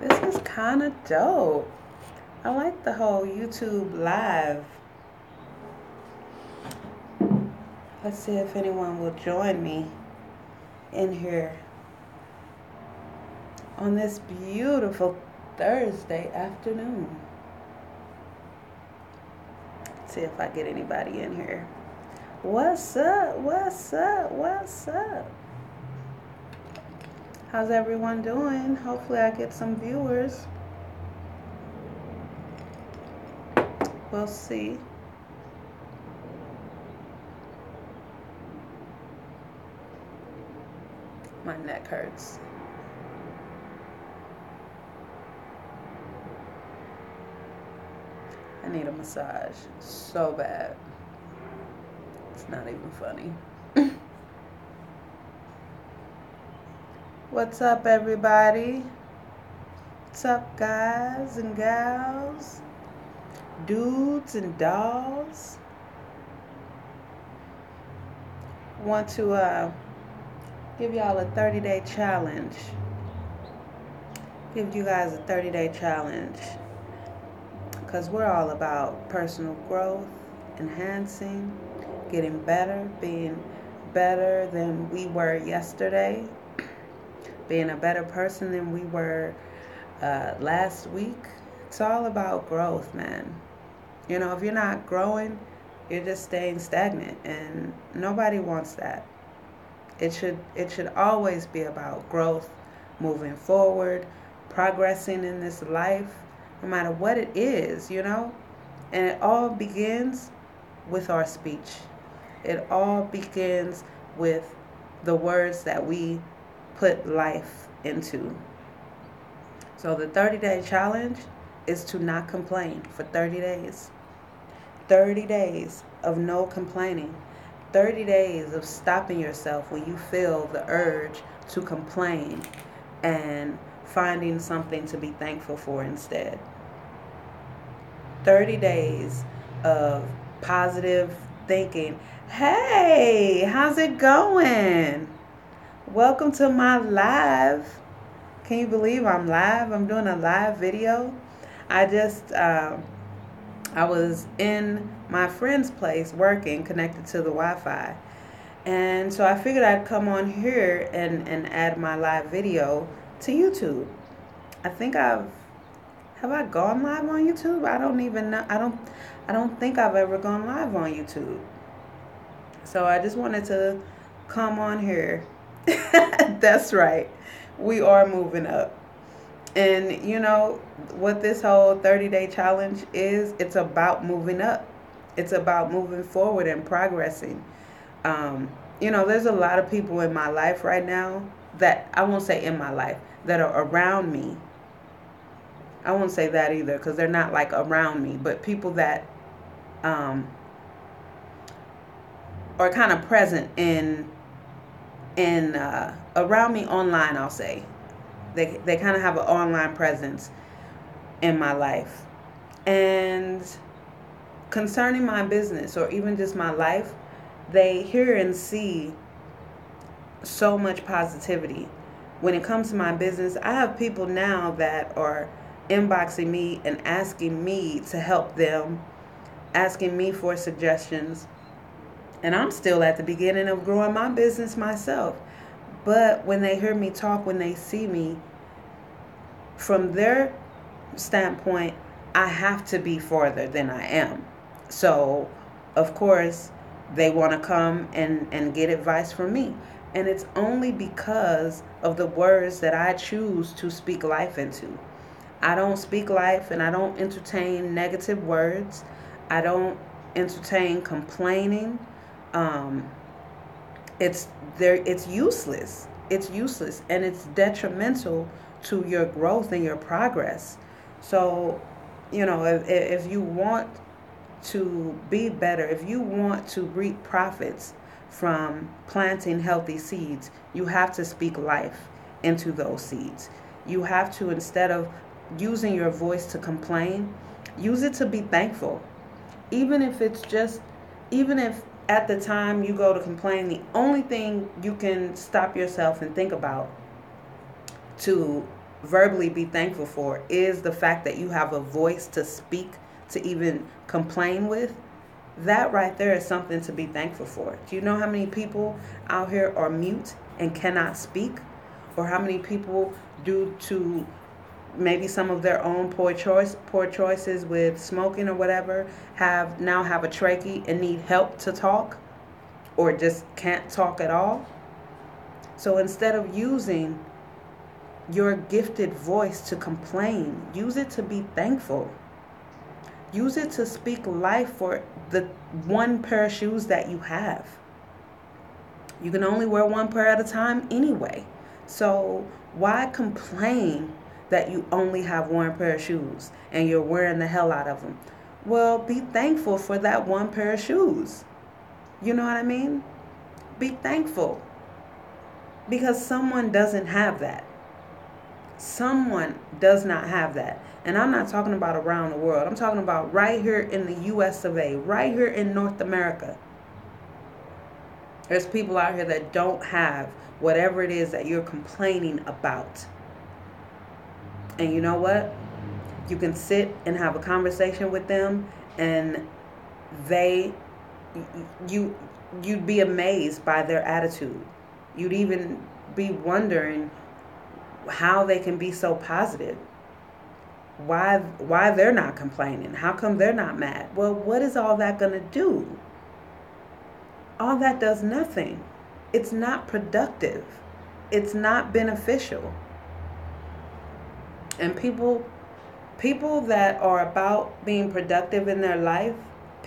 This is kind of dope. I like the whole YouTube live. Let's see if anyone will join me in here on this beautiful Thursday afternoon. Let's see if I get anybody in here. What's up? What's up? What's up? How's everyone doing? Hopefully I get some viewers. We'll see. My neck hurts. I need a massage so bad. It's not even funny. What's up, everybody? What's up, guys and gals? Dudes and dolls? Want to give y'all a 30-day challenge. Give you guys a 30-day challenge. Because we're all about personal growth, enhancing, getting better, being better than we were yesterday, being a better person than we were last week. It's all about growth, man. You know, if you're not growing, you're just staying stagnant, and nobody wants that. It should always be about growth, moving forward, progressing in this life, no matter what it is, you know? And it all begins with our speech. It all begins with the words that we put life into. So the 30-day challenge is to not complain for 30 days. 30 days of no complaining. 30 days of stopping yourself when you feel the urge to complain and finding something to be thankful for instead. 30 days of positive thinking. Hey, how's it going? Welcome to my live. Can you believe I'm live? I'm doing a live video. I was in my friend's place working, connected to the Wi-Fi. And so I figured I'd come on here and add my live video to YouTube. I think have I gone live on YouTube? I don't even know. I don't think I've ever gone live on YouTube. So I just wanted to come on here. That's right. We are moving up. And you know what this whole 30-day challenge is? It's about moving up. It's about moving forward and progressing. You know, there's a lot of people in my life right now that, I won't say in my life, that are around me. I won't say that either, because they're not like around me, but people that are kind of present in around me online, I'll say. They kind of have an online presence in my life. And concerning my business or even just my life, they hear and see so much positivity. When it comes to my business, I have people now that are inboxing me and asking me to help them, asking me for suggestions. And I'm still at the beginning of growing my business myself. But when they hear me talk, when they see me, from their standpoint, I have to be farther than I am. So, of course, they want to come and get advice from me. And it's only because of the words that I choose to speak life into. I don't speak life, and I don't entertain negative words. I don't entertain complaining. It's useless. It's useless, and it's detrimental to your growth and your progress. So, you know, if you want to be better, if you want to reap profits from planting healthy seeds, you have to speak life into those seeds. You have to, instead of using your voice to complain, use it to be thankful. Even if at the time you go to complain, the only thing you can stop yourself and think about to verbally be thankful for is the fact that you have a voice to speak, to even complain with. That right there is something to be thankful for. Do you know how many people out here are mute and cannot speak? Or how many people, due to maybe some of their own poor choices with smoking or whatever, have a trachea and need help to talk, or just can't talk at all? So instead of using your gifted voice to complain, use it to be thankful. Use it to speak life for the one pair of shoes that you have. You can only wear one pair at a time anyway. So why complain that you only have one pair of shoes and you're wearing the hell out of them? Well, be thankful for that one pair of shoes. You know what I mean? Be thankful. Because someone doesn't have that. Someone does not have that. And I'm not talking about around the world. I'm talking about right here in the US of A, right here in North America. There's people out here that don't have whatever it is that you're complaining about. And you know what? You can sit and have a conversation with them, and you'd be amazed by their attitude. You'd even be wondering how they can be so positive. Why they're not complaining? How come they're not mad? Well, what is all that going to do? All that does nothing. It's not productive. It's not beneficial. And people that are about being productive in their life,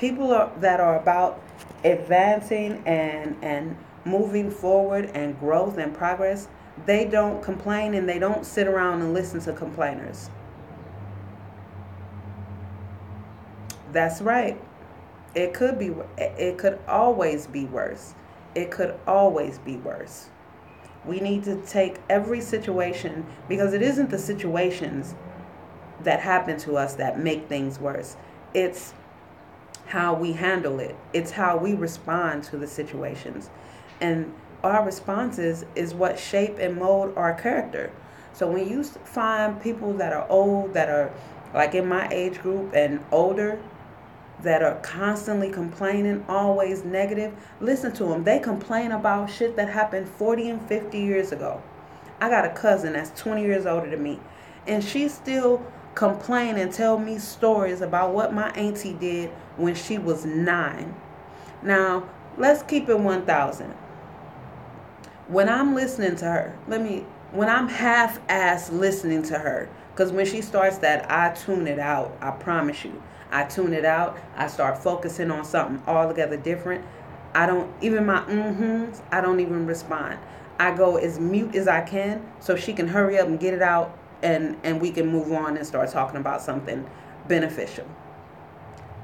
that are about advancing and moving forward and growth and progress, they don't complain and they don't sit around and listen to complainers. That's right. It could always be worse. It could always be worse. We need to take every situation, because it isn't the situations that happen to us that make things worse. It's how we handle it. It's how we respond to the situations. And our responses is what shape and mold our character. So when you find people that are old, that are like in my age group and older, that are constantly complaining, always negative, listen to them. They complain about shit that happened 40 and 50 years ago. I got a cousin that's 20 years older than me, and she still complain and tell me stories about what my auntie did when she was 9. Now, let's keep it 1,000. When I'm listening to her, when I'm half-ass listening to her, because when she starts that, I tune it out, I promise you. I tune it out. I start focusing on something altogether different. I don't even I don't even respond. I go as mute as I can so she can hurry up and get it out, and we can move on and start talking about something beneficial.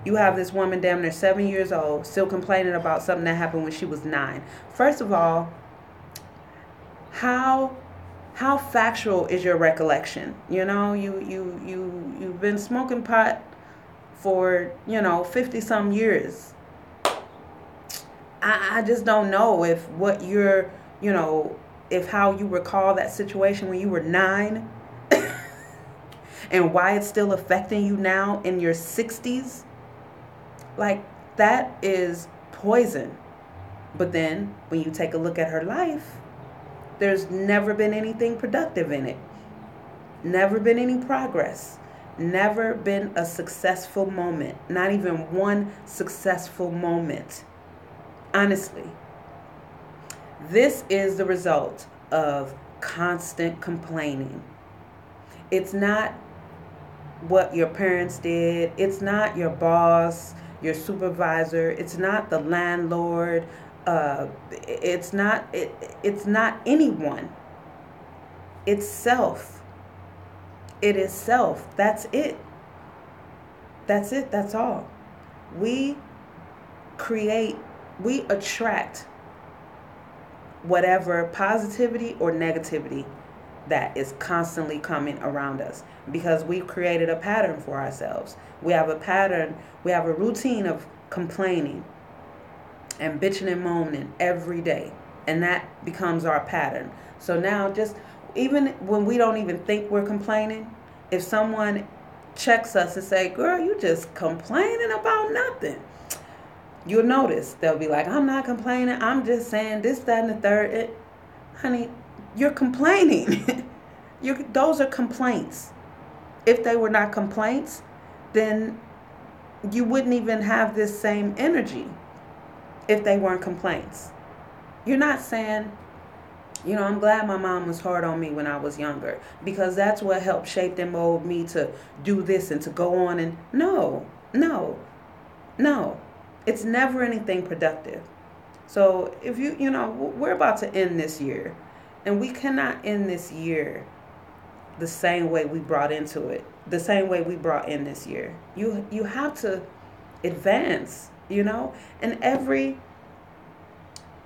You have this woman damn near 7 years old still complaining about something that happened when she was 9. First of all, how factual is your recollection? You know, you've been smoking pot for 50 some years. I just don't know if what you're if how you recall that situation when you were 9 and why it's still affecting you now in your 60s. Like, that is poison. But then when you take a look at her life, there's never been anything productive in it. Never been any progress. Never been a successful moment. Not even one successful moment. Honestly. This is the result of constant complaining. It's not what your parents did. It's not your boss, your supervisor. It's not the landlord. It's not anyone. It's self. It is self. That's it. That's it. That's all. We attract whatever positivity or negativity that is constantly coming around us, because we've created a pattern for ourselves. We have a pattern, we have a routine of complaining and bitching and moaning every day, and that becomes our pattern. So now just Even when we don't even think we're complaining, if someone checks us and say, girl, you just complaining about nothing, you'll notice they'll be like, I'm not complaining, I'm just saying this, that, and the third. Honey, you're complaining. Those are complaints. If they were not complaints, then you wouldn't even have this same energy if they weren't complaints. You're not saying, I'm glad my mom was hard on me when I was younger, because that's what helped shape and mold me to do this and to go on. And no. It's never anything productive. So if we're about to end this year, and we cannot end this year the same way we brought into it, the same way we brought in this year. You have to advance, and every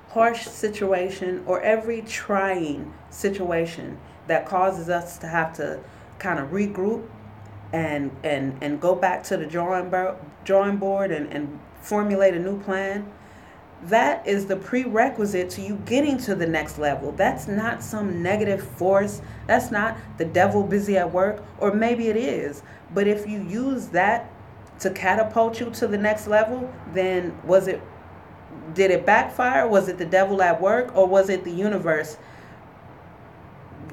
harsh situation or every trying situation that causes us to have to kind of regroup and go back to the drawing board and formulate a new plan, that is the prerequisite to you getting to the next level. That's not some negative force. That's not the devil busy at work, or maybe it is. But if you use that to catapult you to the next level, then did it backfire? Was it the devil at work, or was it the universe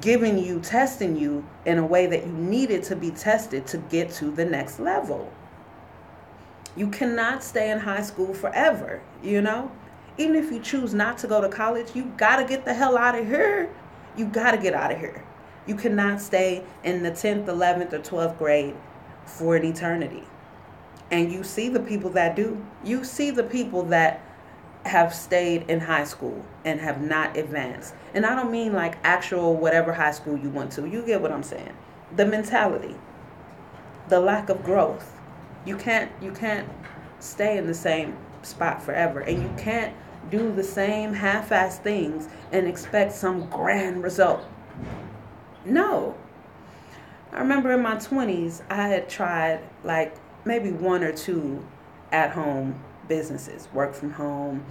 testing you in a way that you needed to be tested to get to the next level? You cannot stay in high school forever, Even if you choose not to go to college, you got to get the hell out of here. You got to get out of here. You cannot stay in the 10th, 11th, or 12th grade for an eternity. And you see the people that do. You see the people that have stayed in high school and have not advanced. And I don't mean like actual whatever high school you went to. You get what I'm saying. The mentality, the lack of growth. You can't stay in the same spot forever, and you can't do the same half-assed things and expect some grand result. No. I remember in my 20s, I had tried like maybe one or two at-home businesses, work from home.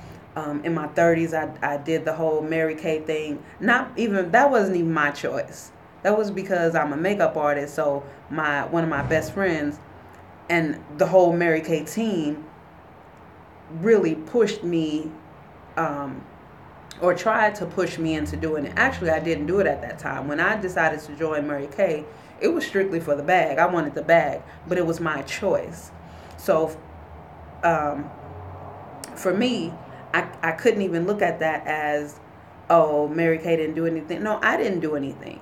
In my 30s, I did the whole Mary Kay thing. That wasn't even my choice. That was because I'm a makeup artist, so one of my best friends and the whole Mary Kay team really pushed me, or tried to push me into doing it. Actually, I didn't do it at that time. When I decided to join Mary Kay, it was strictly for the bag. I wanted the bag, but it was my choice. So for me, I couldn't even look at that as, oh, Mary Kay didn't do anything. No, I didn't do anything.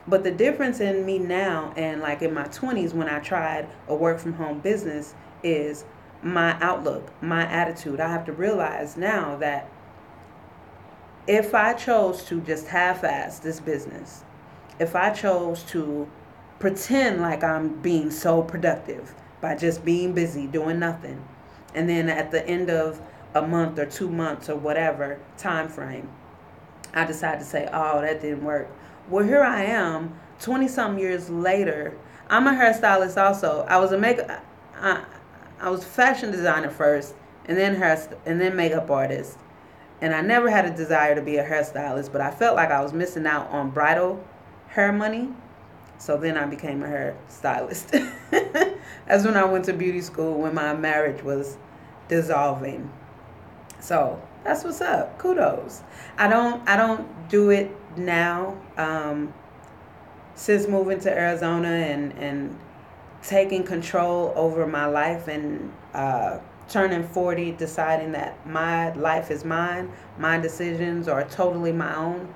But the difference in me now and like in my 20s when I tried a work from home business is my outlook, my attitude. I have to realize now that if I chose to just half-ass this business, if I chose to pretend like I'm being so productive by just being busy doing nothing, and then at the end of a month or 2 months or whatever time frame, I decide to say, oh, that didn't work. Well, here I am, 20-some years later. I'm a hairstylist also. I was a fashion designer first, and then makeup artist. And I never had a desire to be a hairstylist, but I felt like I was missing out on bridal hair money. So then I became a hairstylist. That's when I went to beauty school when my marriage was dissolving. So that's what's up. Kudos. I don't do it now. Since moving to Arizona and taking control over my life and turning 40, deciding that my life is mine, my decisions are totally my own,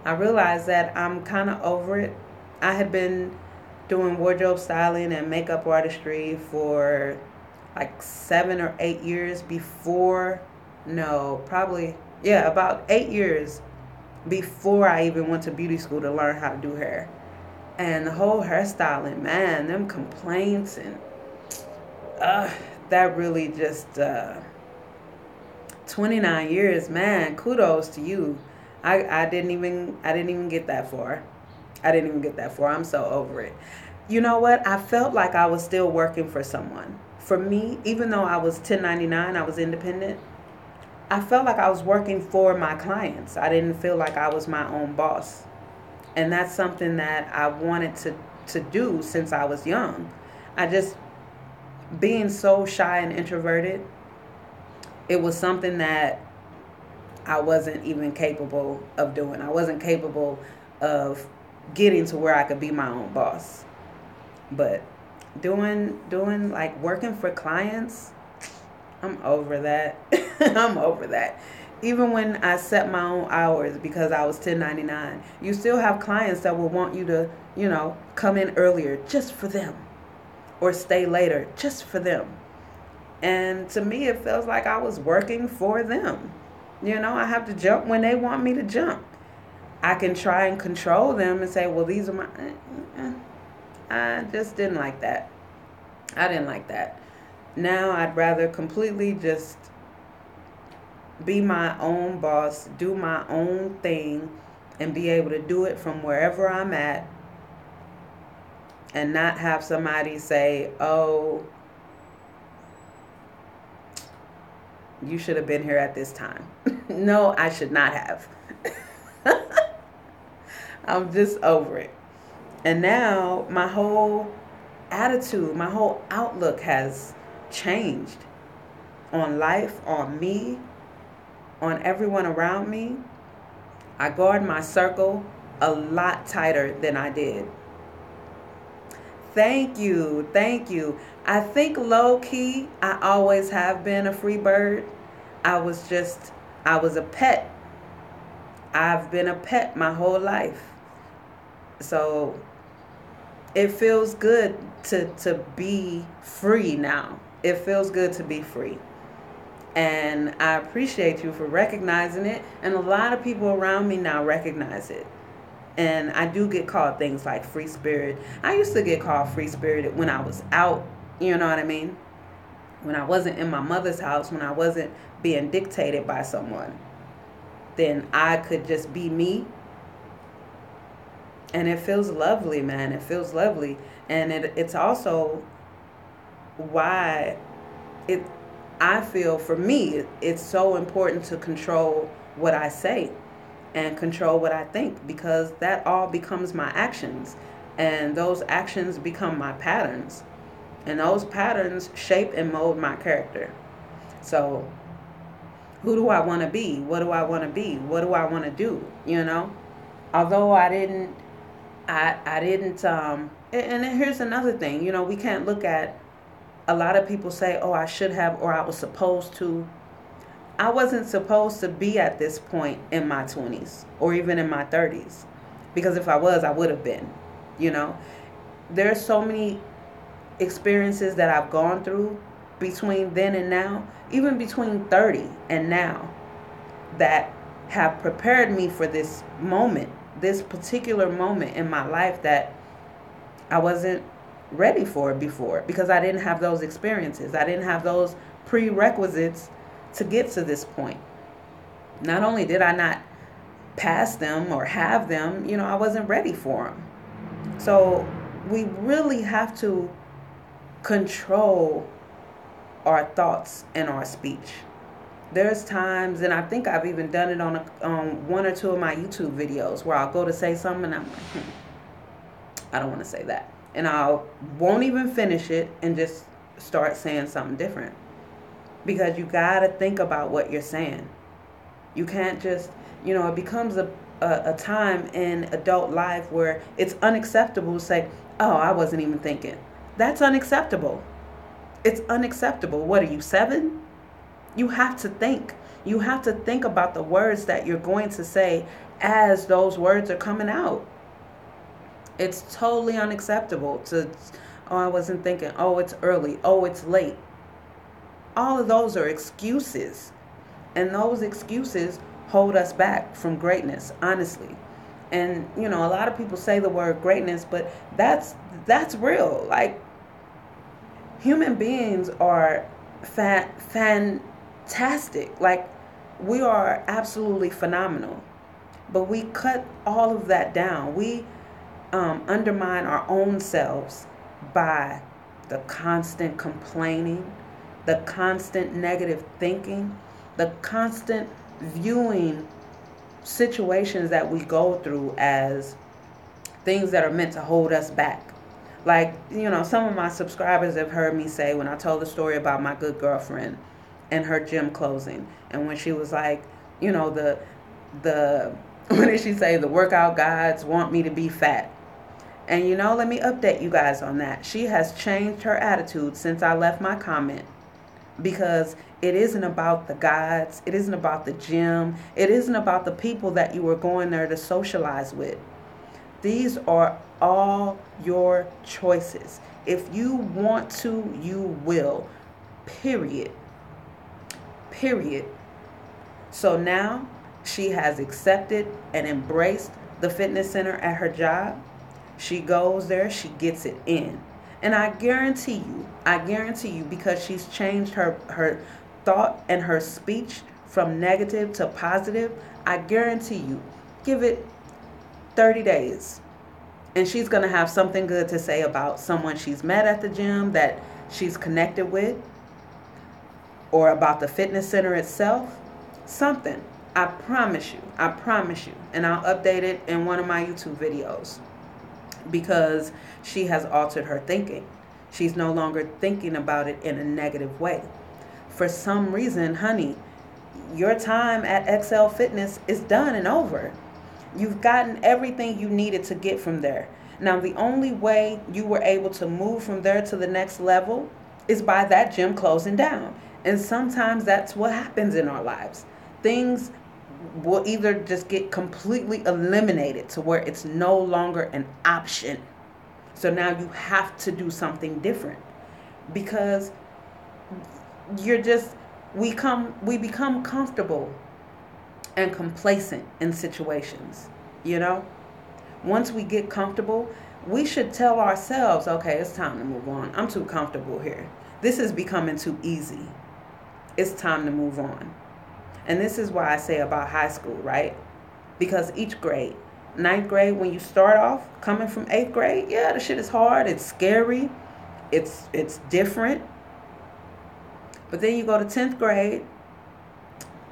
I realized that I'm kind of over it. I had been doing wardrobe styling and makeup artistry for like 7 or 8 years about 8 years before I even went to beauty school to learn how to do hair. And the whole hairstyling, man, them complaints and that really just 29 years, man, kudos to you. I didn't even get that far. I'm so over it. You know what? I felt like I was still working for someone. For me, even though I was 1099, I was independent, I felt like I was working for my clients. I didn't feel like I was my own boss. And that's something that I wanted to do since I was young. I just, being so shy and introverted, it was something that I wasn't even capable of doing. I wasn't capable of getting to where I could be my own boss. But doing like working for clients, I'm over that. I'm over that. Even when I set my own hours because I was 1099, you still have clients that will want you to, come in earlier just for them or stay later just for them. And to me, it feels like I was working for them. I have to jump when they want me to jump. I can try and control them and say, well, these are my. I just didn't like that. I didn't like that. Now I'd rather completely just be my own boss, do my own thing, and be able to do it from wherever I'm at and not have somebody say, oh, you should have been here at this time. No, I should not have. I'm just over it. And now my whole attitude, my whole outlook has changed on life, on me, on everyone around me. I guard my circle a lot tighter than I did. Thank you. Thank you. I think low key, I always have been a free bird. I was a pet. I've been a pet my whole life. So it feels good to be free now. It feels good to be free. And I appreciate you for recognizing it. And a lot of people around me now recognize it. And I do get called things like free spirit. I used to get called free spirited when I was out, you know what I mean? When I wasn't in my mother's house, when I wasn't being dictated by someone, then I could just be me. And it feels lovely, man. It feels lovely. And it's also why I feel, for me, it's so important to control what I say and control what I think, because that all becomes my actions, and those actions become my patterns, and those patterns shape and mold my character. So who do I want to be? What do I want to be? What do I want to do? Although I didn't, and then here's another thing, we can't look at, a lot of people say, oh, I should have, or I was supposed to. I wasn't supposed to be at this point in my 20s or even in my 30s, because if I was, I would have been. There's so many experiences that I've gone through between then and now, even between 30 and now, that have prepared me for this moment, this particular moment in my life that I wasn't ready for before, because I didn't have those experiences. I didn't have those prerequisites to get to this point. Not only did I not pass them or have them, I wasn't ready for them. So we really have to control our thoughts and our speech. There's times, and I think I've even done it on one or two of my YouTube videos, where I'll go to say something and I'm like, I don't want to say that. And I won't even finish it and just start saying something different. Because you got to think about what you're saying. You can't just, it becomes a time in adult life where it's unacceptable to say, oh, I wasn't even thinking. That's unacceptable. It's unacceptable. What are you, 7? You have to think. You have to think about the words that you're going to say as those words are coming out. It's totally unacceptable to, oh, I wasn't thinking. Oh, it's early. Oh, it's late. All of those are excuses. And those excuses hold us back from greatness, honestly. And, a lot of people say the word greatness, but that's real. Like, human beings are fantastic. Like, we are absolutely phenomenal. But we cut all of that down. We undermine our own selves by the constant complaining, the constant negative thinking, the constant viewing situations that we go through as things that are meant to hold us back. Like, some of my subscribers have heard me say when I told the story about my good girlfriend and her gym closing, and when she was like, the what did she say? The workout gods want me to be fat. And let me update you guys on that. She has changed her attitude since I left my comment, because it isn't about the gods, it isn't about the gym, it isn't about the people that you were going there to socialize with. These are all your choices. If you want to, you will. Period. Period. So now she has accepted and embraced the fitness center at her job. She goes there, she gets it in. And I guarantee you, because she's changed her thought and her speech from negative to positive, I guarantee you, give it 30 days. And she's going to have something good to say about someone she's met at the gym that she's connected with, or about the fitness center itself. Something. I promise you. And I'll update it in one of my YouTube videos, because she has altered her thinking. She's no longer thinking about it in a negative way. For some reason, honey, your time at XL Fitness is done and over. You've gotten everything you needed to get from there. Now, the only way you were able to move from there to the next level is by that gym closing down. And sometimes that's what happens in our lives. Things will either just get completely eliminated to where it's no longer an option. So now you have to do something different, because we become comfortable and complacent in situations. Once we get comfortable, we should tell ourselves, okay, it's time to move on. I'm too comfortable here. This is becoming too easy. It's time to move on. And this is why I say about high school, right? Because each grade, 9th grade, when you start off coming from 8th grade, yeah, the shit is hard. It's scary. It's different. But then you go to 10th grade,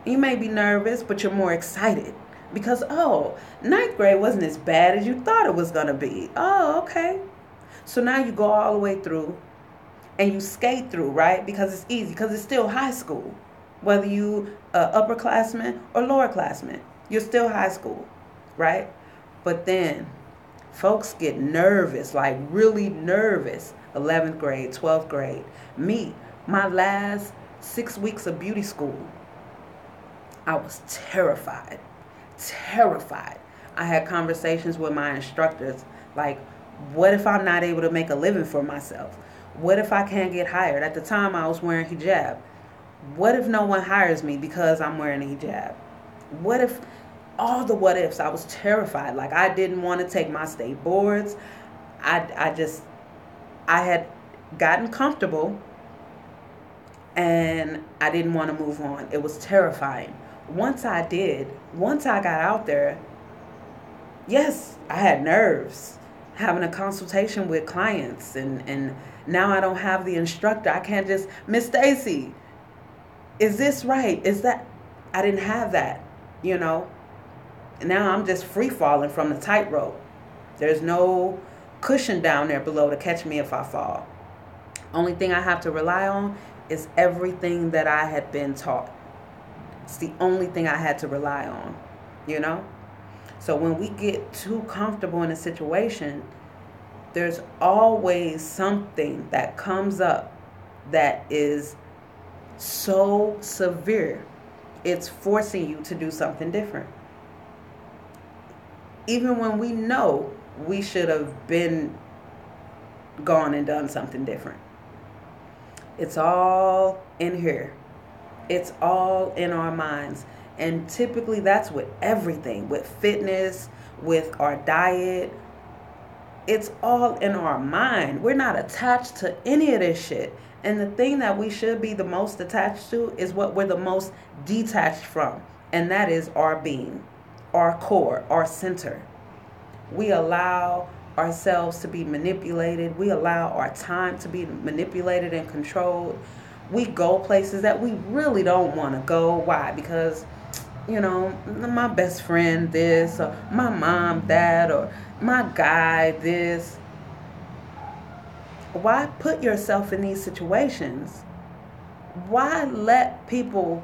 you may be nervous, but you're more excited. Because, 9th grade wasn't as bad as you thought it was going to be. Oh, okay. So now you go all the way through and you skate through, right? Because it's easy, because it's still high school. Whether you upperclassman or lowerclassman, you're still high school, right? But then folks get nervous, like really nervous. 11th grade, 12th grade. Me, my last 6 weeks of beauty school, I was terrified. I had conversations with my instructors like, what if I'm not able to make a living for myself? What if I can't get hired? At the time, I was wearing hijab. What if no one hires me because I'm wearing a hijab? What if, all the what ifs? I was terrified. Like, I didn't want to take my state boards. I had gotten comfortable and I didn't want to move on. It was terrifying. Once I got out there, yes, I had nerves having a consultation with clients, and now I don't have the instructor. I can't just, Miss Stacy, is this right? Is that, I didn't have that, And now I'm just free falling from the tightrope. There's no cushion down there below to catch me if I fall. Only thing I have to rely on is everything that I had been taught. It's the only thing I had to rely on, So when we get too comfortable in a situation, there's always something that comes up that is so severe, it's forcing you to do something different. Even when we know we should have been gone and done something different. It's all in here. It's all in our minds. And typically that's with everything, with fitness, with our diet. It's all in our mind. We're not attached to any of this shit. And the thing that we should be the most attached to is what we're the most detached from. And that is our being, our core, our center. We allow ourselves to be manipulated. We allow our time to be manipulated and controlled. We go places that we really don't want to go. Why? Because, my best friend this, or my mom that, or my guy, this. Why put yourself in these situations? Why let people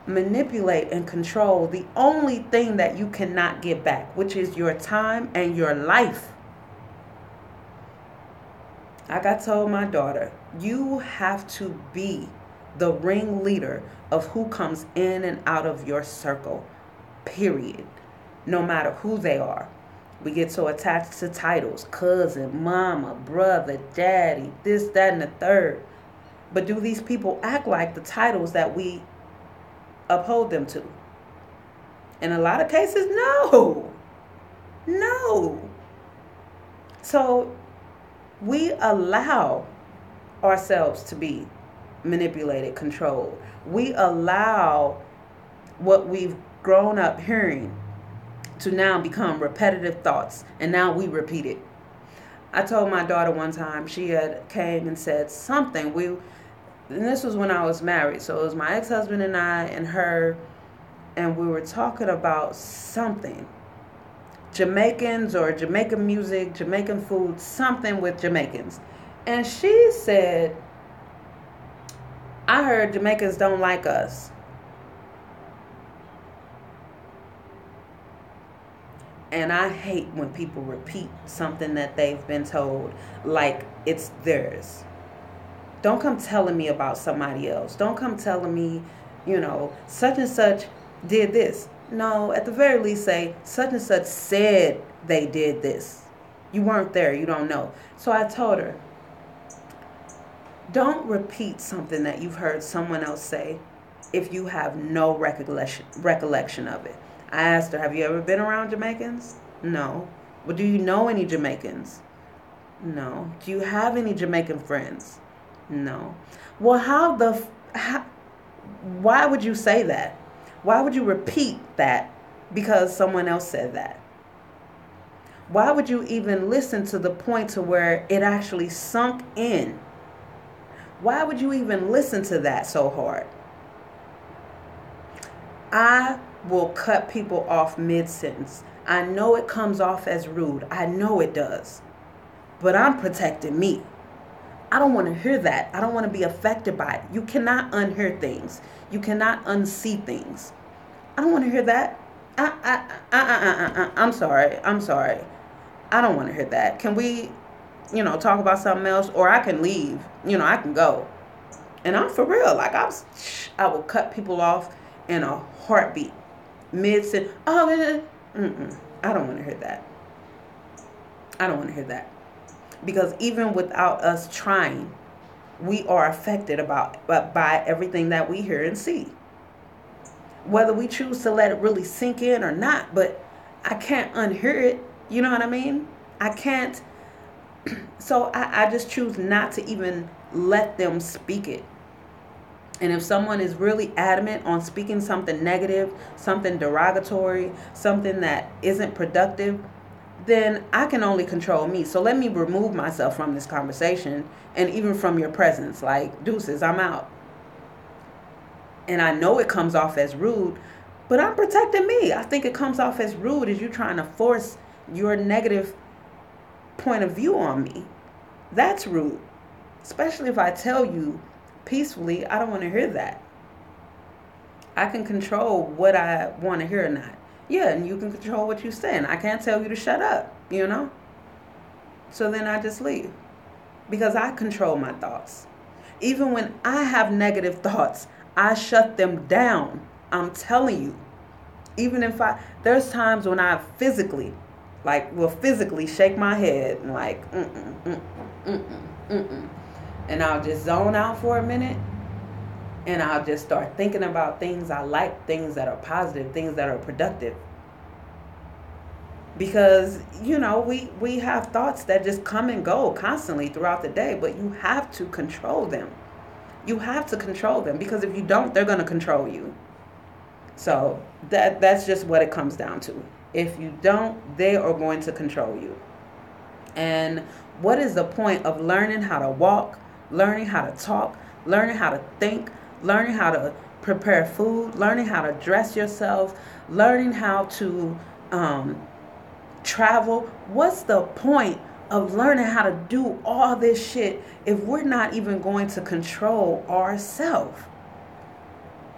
manipulate and control the only thing that you cannot get back, which is your time and your life? Like I told my daughter, you have to be the ringleader of who comes in and out of your circle, period. No matter who they are. We get so attached to titles: cousin, mama, brother, daddy, this, that, and the third. But do these people act like the titles that we uphold them to? In a lot of cases, no. No. So we allow ourselves to be manipulated, controlled. We allow what we've grown up hearing to now become repetitive thoughts, and now we repeat it. I told my daughter one time, she had came and said something. And this was when I was married, so it was my ex-husband and I and her, and we were talking about something. Jamaicans or Jamaican music, Jamaican food, something with Jamaicans. And she said, I heard Jamaicans don't like us. And I hate when people repeat something that they've been told like it's theirs. Don't come telling me about somebody else. Don't come telling me, such and such did this. No, at the very least say, such and such said they did this. You weren't there. You don't know. So I told her, don't repeat something that you've heard someone else say if you have no recollection of it. I asked her, have you ever been around Jamaicans? No. Well, do you know any Jamaicans? No. Do you have any Jamaican friends? No. Well, why would you say that? Why would you repeat that because someone else said that? Why would you even listen to the point to where it actually sunk in? Why would you even listen to that so hard? I will cut people off mid-sentence. I know it comes off as rude. I know it does. But I'm protecting me. I don't want to hear that. I don't want to be affected by it. You cannot unhear things. You cannot unsee things. I don't want to hear that. I'm sorry. I don't want to hear that. Can we, talk about something else? Or I can leave. I can go. And I'm for real. Like, I will cut people off in a heartbeat. Mid-sentence. I don't want to hear that. I don't want to hear that. Because even without us trying, we are affected by everything that we hear and see. Whether we choose to let it really sink in or not, but I can't unhear it. You know what I mean? I can't. So I just choose not to even let them speak it. And if someone is really adamant on speaking something negative, something derogatory, something that isn't productive, then I can only control me. So let me remove myself from this conversation and even from your presence. Like, deuces, I'm out. And I know it comes off as rude, but I'm protecting me. I think it comes off as rude as you trying to force your negative point of view on me. That's rude. Especially if I tell you peacefully, I don't want to hear that. I can control what I want to hear or not. Yeah, and you can control what you say, and I can't tell you to shut up, So then I just leave. Because I control my thoughts. Even when I have negative thoughts, I shut them down. I'm telling you. Even if there's times when I physically shake my head and and I'll just zone out for a minute, and I'll just start thinking about things I like, things that are positive, things that are productive. Because, we have thoughts that just come and go constantly throughout the day, but you have to control them. You have to control them, because if you don't, they're going to control you. So that's just what it comes down to. If you don't, they are going to control you. And what is the point of learning how to walk, learning how to talk, learning how to think, learning how to prepare food, learning how to dress yourself, learning how to travel. What's the point of learning how to do all this shit if we're not even going to control ourselves?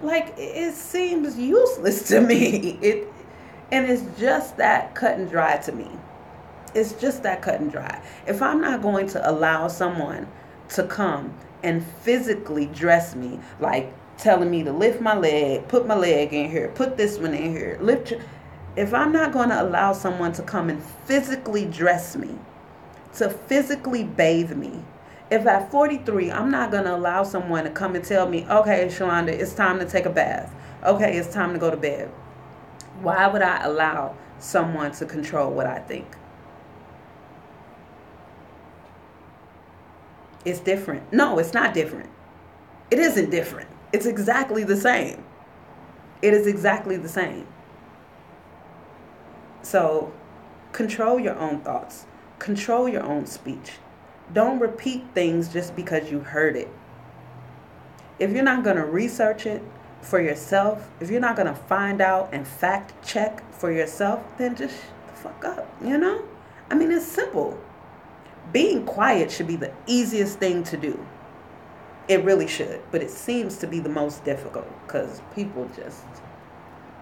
Like, it seems useless to me. And it's just that cut and dry to me. It's just that cut and dry. If I'm not going to allow someone to come and physically dress me, like telling me to lift my leg, put my leg in here, put this one in here, if I'm not going to allow someone to come and physically dress me, to physically bathe me, if at 43 I'm not going to allow someone to come and tell me, okay, Shalonda, it's time to take a bath. Okay, it's time to go to bed. Why would I allow someone to control what I think? It's different. No, it's not different. It isn't different. It's exactly the same. It is exactly the same. So, control your own thoughts. Control your own speech. Don't repeat things just because you heard it. If you're not going to research it for yourself, if you're not going to find out and fact check for yourself, then just shut the fuck up, you know? I mean, it's simple. Being quiet should be the easiest thing to do. It really should. But it seems to be the most difficult because people just,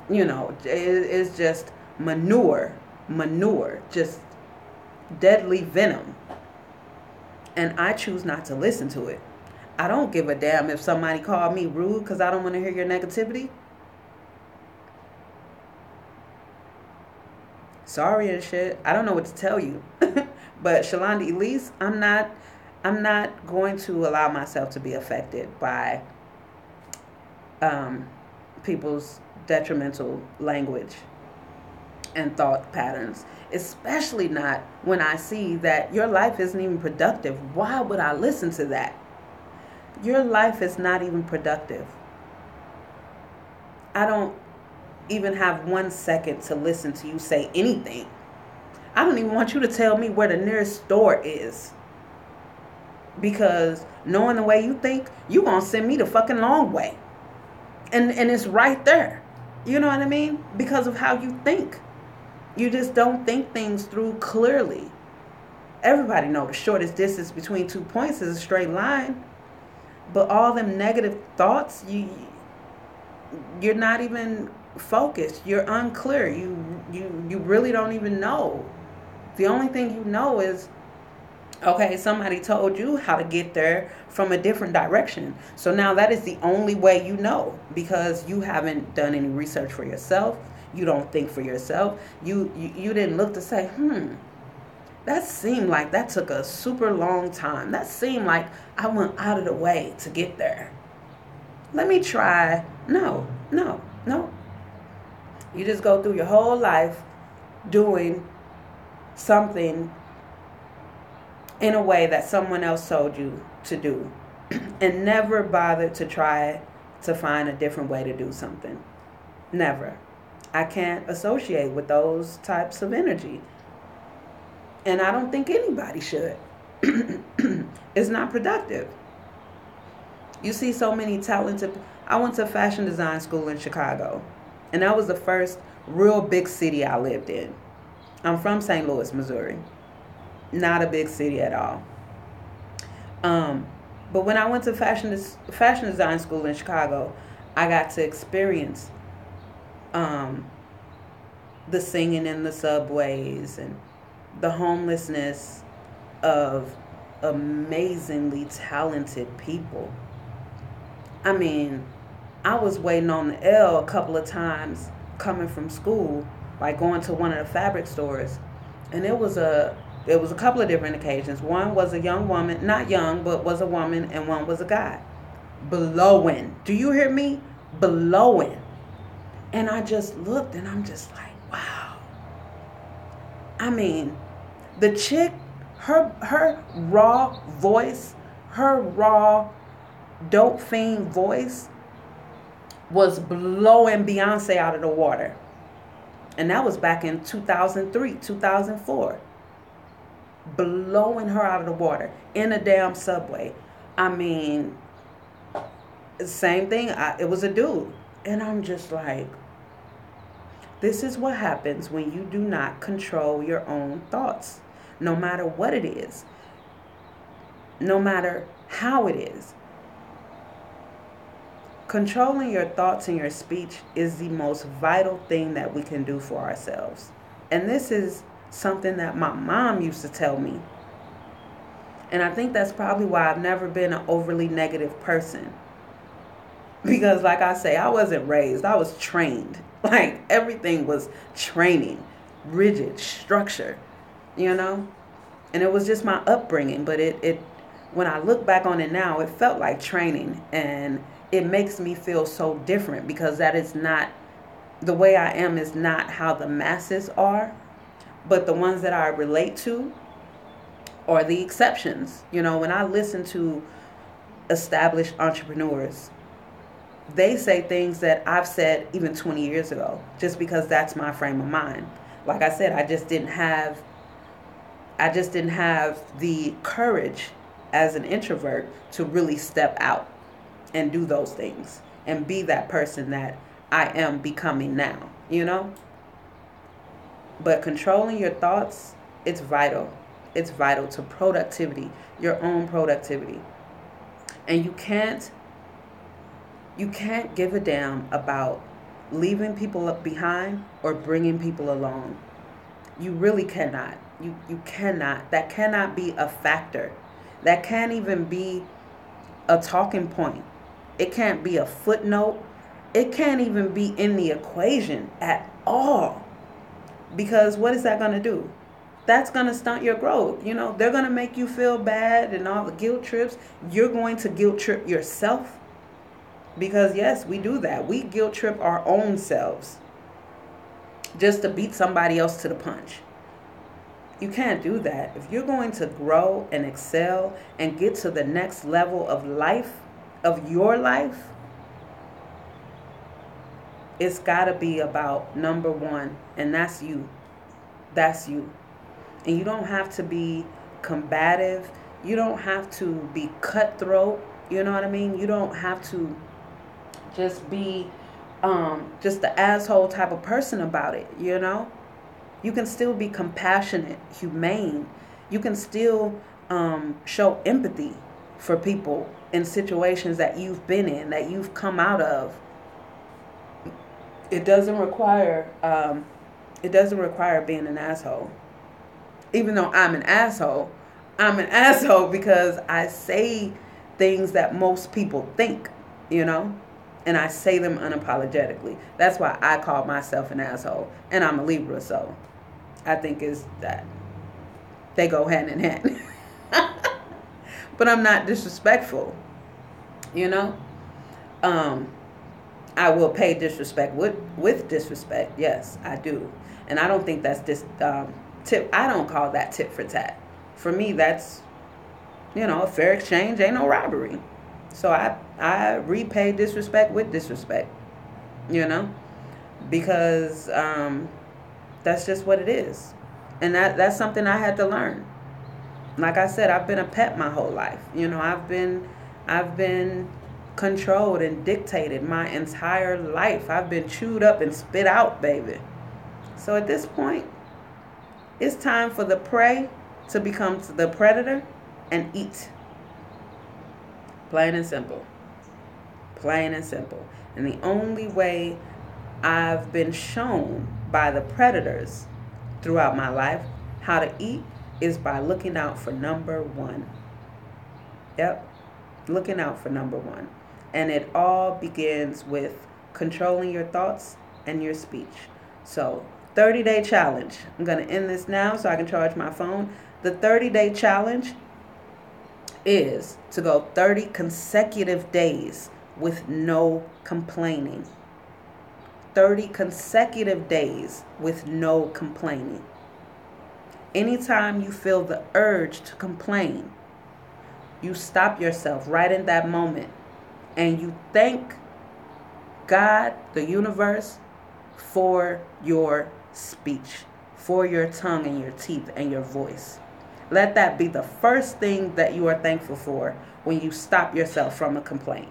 it's just manure, just deadly venom. And I choose not to listen to it. I don't give a damn if somebody called me rude because I don't want to hear your negativity. Sorry and shit. I don't know what to tell you. But Shalonda Elise, I'm not going to allow myself to be affected by people's detrimental language and thought patterns, especially not when I see that your life isn't even productive. Why would I listen to that? Your life is not even productive. I don't even have 1 second to listen to you say anything. I don't even want you to tell me where the nearest store is. Because knowing the way you think, you gonna send me the fucking long way. And it's right there. You know what I mean? Because of how you think. You just don't think things through clearly. Everybody knows the shortest distance between 2 points is a straight line. But all them negative thoughts, you're not even focused. You're unclear. You really don't even know. The only thing you know is, okay, somebody told you how to get there from a different direction. So now that is the only way you know, because you haven't done any research for yourself. You don't think for yourself. You didn't look to say, that seemed like that took a super long time. That seemed like I went out of the way to get there. Let me try. No. You just go through your whole life doing something in a way that someone else told you to do and never bother to try to find a different way to do something. Never. I can't associate with those types of energy. And I don't think anybody should. It's not productive. You see so many talented... I went to fashion design school in Chicago. And that was the first real big city I lived in. I'm from St. Louis, Missouri. Not a big city at all. But when I went to fashion design school in Chicago, I got to experience the singing in the subways and the homelessness of amazingly talented people. I mean, I was waiting on the L a couple of times coming from school, like going to one of the fabric stores, and it was a couple of different occasions. One was a young woman, not young, but was a woman, and one was a guy. Blowing. Do you hear me? Blowing. And I just looked and I'm just like, wow. I mean, the chick, her raw voice, her raw dope fiend voice was blowing Beyonce out of the water. And that was back in 2003, 2004. Blowing her out of the water in a damn subway. I mean, same thing. It was a dude. And I'm just like, This is what happens when you do not control your own thoughts, no matter what it is, no matter how it is. Controlling your thoughts and your speech is the most vital thing that we can do for ourselves. And this is something that my mom used to tell me. And I think that's probably why I've never been an overly negative person. Because, like I say, I wasn't raised, I was trained. Like, everything was training, rigid, structure, you know? And it was just my upbringing. But it when I look back on it now, it felt like training. And it makes me feel so different because that is not, the way I am is not how the masses are. But the ones that I relate to are the exceptions. You know, when I listen to established entrepreneurs, they say things that I've said even 20 years ago, just because that's my frame of mind. Like I said, I just didn't have the courage as an introvert to really step out and do those things and be that person that I am becoming now, you know? But controlling your thoughts, it's vital. It's vital to productivity, your own productivity. And you can't give a damn about leaving people behind or bringing people along. You really cannot. You cannot. That cannot be a factor. That can't even be a talking point. It can't be a footnote. It can't even be in the equation at all. Because what is that going to do? That's going to stunt your growth. You know, they're going to make you feel bad and all the guilt trips. You're going to guilt trip yourself. Because yes, we do that. We guilt trip our own selves just to beat somebody else to the punch. You can't do that. If you're going to grow and excel and get to the next level of life, of your life, it's got to be about number one, and that's you. That's you. And you don't have to be combative. You don't have to be cutthroat. You know what I mean? You don't have to just be just the asshole type of person about it, you know? You can still be compassionate, humane. You can still show empathy for people in situations that you've been in, that you've come out of. It doesn't require being an asshole. Even though I'm an asshole because I say things that most people think, you know? And I say them unapologetically. That's why I call myself an asshole. And I'm a Libra, so I think is that they go hand in hand. But I'm not disrespectful, you know? I will pay disrespect with disrespect. Yes, I do. And I don't think that's tip. I don't call that tit for tat. For me, that's, you know, a fair exchange. Ain't no robbery. So I repay disrespect with disrespect, you know, because that's just what it is. And that's something I had to learn. Like I said, I've been a pet my whole life. You know, I've been controlled and dictated my entire life. I've been chewed up and spit out, baby. So at this point, it's time for the prey to become the predator and eat. Plain and simple. Plain and simple. And the only way I've been shown by the predators throughout my life how to eat is by looking out for number one. Yep. Looking out for number one. And it all begins with controlling your thoughts and your speech. So, 30-day challenge. I'm going to end this now so I can charge my phone. The 30-day challenge is to go 30 consecutive days with no complaining. 30 consecutive days with no complaining. Anytime you feel the urge to complain, you stop yourself right in that moment and you thank God, the universe, for your speech, for your tongue and your teeth and your voice. Let that be the first thing that you are thankful for when you stop yourself from a complaint.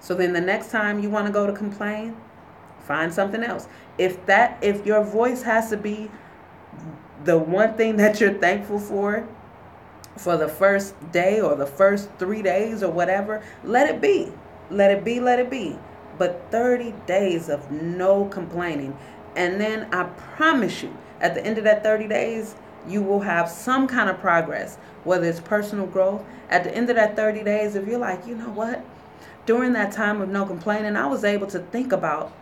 So then the next time you want to go to complain, Find something else. If your voice has to be the one thing that you're thankful for the first day or the first 3 days or whatever, let it be. Let it be, let it be. But 30 days of no complaining. And then I promise you, at the end of that 30 days, you will have some kind of progress, whether it's personal growth. At the end of that 30 days, if you're like, you know what? During that time of no complaining, I was able to think about,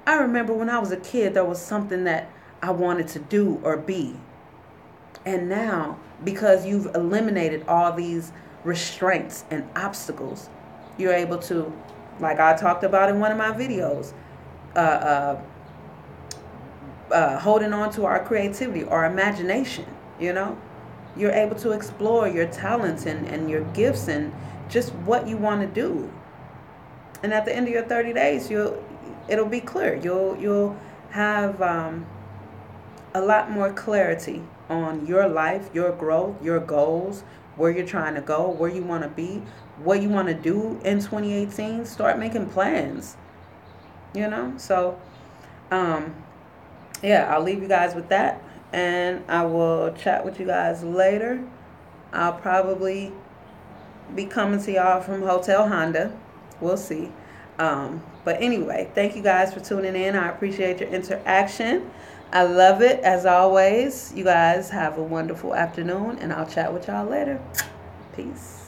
I remember when I was a kid, there was something that I wanted to do or be. And now, because you've eliminated all these restraints and obstacles, you're able to, like I talked about in one of my videos, holding on to our creativity, our imagination, You're able to explore your talents and your gifts and just what you want to do. And at the end of your 30 days, it'll be clear. You'll have a lot more clarity on your life, your growth, your goals, where you're trying to go, where you want to be, what you want to do in 2018. Start making plans, So, yeah, I'll leave you guys with that. And I will chat with you guys later. I'll probably be coming to y'all from Hotel Honda. We'll see. But anyway, thank you guys for tuning in. I appreciate your interaction. I love it as always. You guys have a wonderful afternoon, and I'll chat with y'all later. Peace.